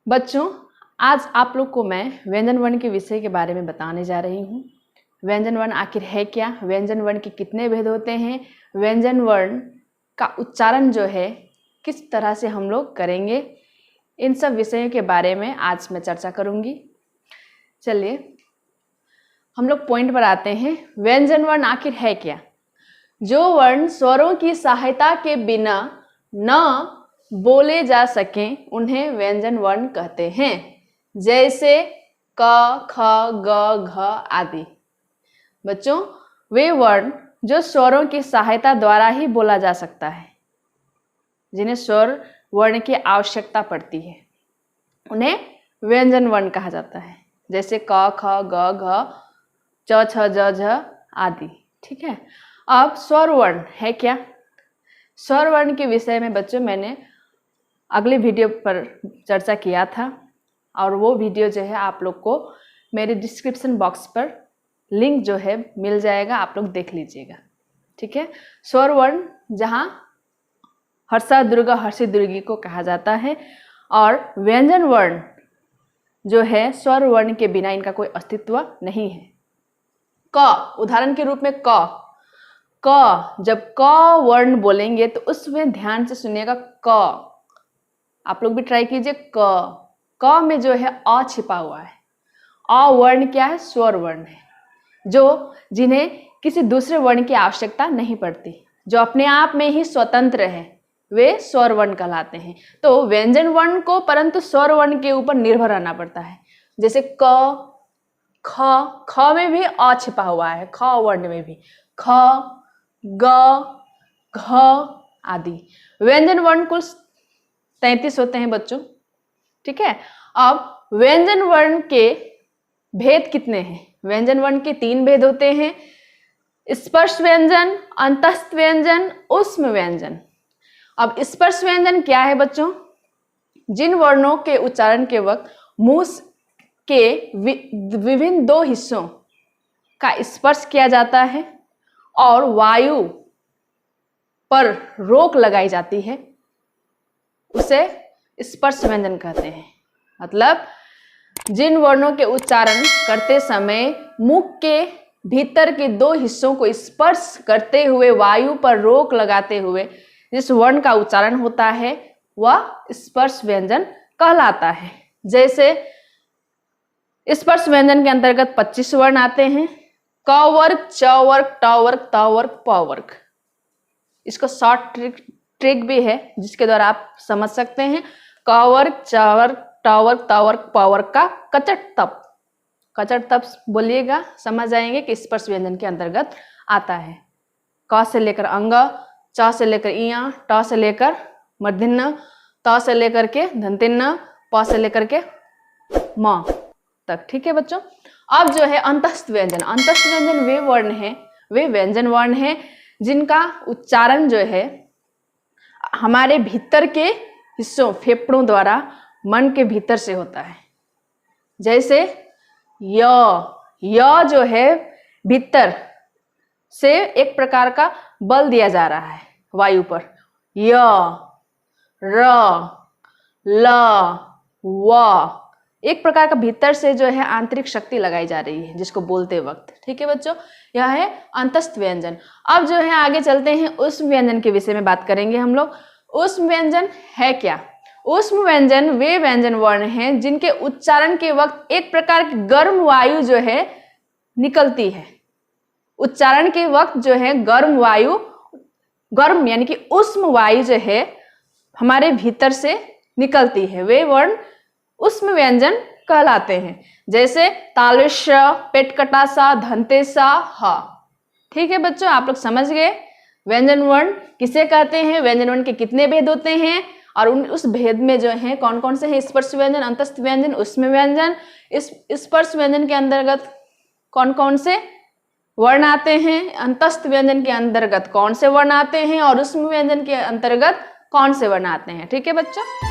बच्चों, आज आप लोग को मैं व्यंजन वर्ण के विषय के बारे में बताने जा रही हूँ। व्यंजन वर्ण आखिर है क्या, व्यंजन वर्ण के कितने भेद होते हैं, व्यंजन वर्ण का उच्चारण जो है किस तरह से हम लोग करेंगे, इन सब विषयों के बारे में आज मैं चर्चा करूँगी। चलिए हम लोग पॉइंट पर आते हैं। व्यंजन वर्ण आखिर है क्या? जो वर्ण स्वरों की सहायता के बिना न बोले जा सकें उन्हें व्यंजन वर्ण कहते हैं, जैसे क, ख, ग, घ आदि। बच्चों, वे वर्ण जो स्वरों की सहायता द्वारा ही बोला जा सकता है, जिन्हें स्वर वर्ण की आवश्यकता पड़ती है, उन्हें व्यंजन वर्ण कहा जाता है, जैसे क, ख, ग, घ, च, छ, ज, झ आदि। ठीक है। अब स्वर वर्ण है क्या? स्वर वर्ण के विषय में बच्चों मैंने अगले वीडियो पर चर्चा किया था, और वो वीडियो जो है आप लोग को मेरे डिस्क्रिप्शन बॉक्स पर लिंक जो है मिल जाएगा, आप लोग देख लीजिएगा। ठीक है। स्वर वर्ण जहाँ हर्षा दुर्गा हर्षी दुर्गी को कहा जाता है, और व्यंजन वर्ण जो है स्वर वर्ण के बिना इनका कोई अस्तित्व नहीं है। क, उदाहरण के रूप में क, जब क वर्ण बोलेंगे तो उसमें ध्यान से सुनिएगा। क, आप लोग भी ट्राई कीजिए। क में जो है अ छिपा हुआ है। अ वर्ण क्या है? स्वर वर्ण है, जो जिन्हें किसी दूसरे वर्ण की आवश्यकता नहीं पड़ती, जो अपने आप में ही स्वतंत्र है, वे स्वर वर्ण कहलाते हैं। तो व्यंजन वर्ण को परंतु स्वर वर्ण के ऊपर निर्भर रहना पड़ता है। जैसे क, ख में भी अ छिपा हुआ है, ख वर्ण में भी ख, ग, घ आदि। व्यंजन वर्ण कुल 33 होते हैं बच्चों। ठीक है। अब व्यंजन वर्ण के भेद कितने हैं? व्यंजन वर्ण के 3 भेद होते हैं: स्पर्श व्यंजन, अंतस्थ व्यंजन, ऊष्म व्यंजन। अब स्पर्श व्यंजन क्या है बच्चों? जिन वर्णों के उच्चारण के वक्त मुंह के विभिन्न 2 हिस्सों का स्पर्श किया जाता है और वायु पर रोक लगाई जाती है, उसे स्पर्श व्यंजन कहते हैं। मतलब जिन वर्णों के उच्चारण करते समय मुख के भीतर के 2 हिस्सों को स्पर्श करते हुए वायु पर रोक लगाते हुए जिस वर्ण का उच्चारण होता है वह स्पर्श व्यंजन कहलाता है। जैसे स्पर्श व्यंजन के अंतर्गत 25 वर्ण आते हैं: क वर्ग, च वर्ग, ट वर्ग, त वर्ग, प वर्ग। इसको शॉर्ट ट्रिक भी है जिसके द्वारा आप समझ सकते हैं। क वर्ग, च वर्ग, ट वर्ग, त वर्ग, प वर्ग का कचट तप। कचट तप बोलिएगा, समझ जाएंगे कि स्पर्श व्यंजन के अंतर्गत आता है। क से लेकर अंग, च से लेकर इया, ट से लेकर मूर्धन्य, त से लेकर के दंतिन्न, प से लेकर के म तक। ठीक है बच्चों। अब जो है अंतस्थ व्यंजन। अंतस्थ व्यंजन वे वर्ण हैं, वे व्यंजन वर्ण हैं जिनका उच्चारण जो है हमारे भीतर के हिस्सों फेफड़ों द्वारा मन के भीतर से होता है। जैसे य जो है भीतर से एक प्रकार का बल दिया जा रहा है वायु पर। य, र, ल, व, एक प्रकार का भीतर से जो है आंतरिक शक्ति लगाई जा रही है जिसको बोलते वक्त। ठीक है बच्चों, यह है अंतस्थ व्यंजन। अब जो है आगे चलते हैं, ऊष्म व्यंजन के विषय में बात करेंगे हम लोग। ऊष्म व्यंजन है क्या? ऊष्म व्यंजन वे व्यंजन वर्ण हैं जिनके उच्चारण के वक्त एक प्रकार की गर्म वायु जो है निकलती है। उच्चारण के वक्त जो है गर्म वायु, गर्म यानी कि ऊष्म वायु जो है हमारे भीतर से निकलती है, वे वर्ण ऊष्म व्यंजन कहलाते हैं। जैसे तालव्य, पेटकटा सा, धन्ते सा, ह। ठीक है बच्चों, आप लोग समझ गए व्यंजन वर्ण किसे कहते हैं, व्यंजन वर्ण के कितने भेद होते हैं, और उस भेद में जो है कौन कौन से हैं: स्पर्श व्यंजन, अंतस्थ व्यंजन, ऊष्म व्यंजन। इस स्पर्श व्यंजन के अंतर्गत कौन कौन से वर्ण आते हैं, अंतस्थ व्यंजन के अंतर्गत कौन से वर्ण आते हैं, और ऊष्म व्यंजन के अंतर्गत कौन से वर्ण आते हैं। ठीक है बच्चों।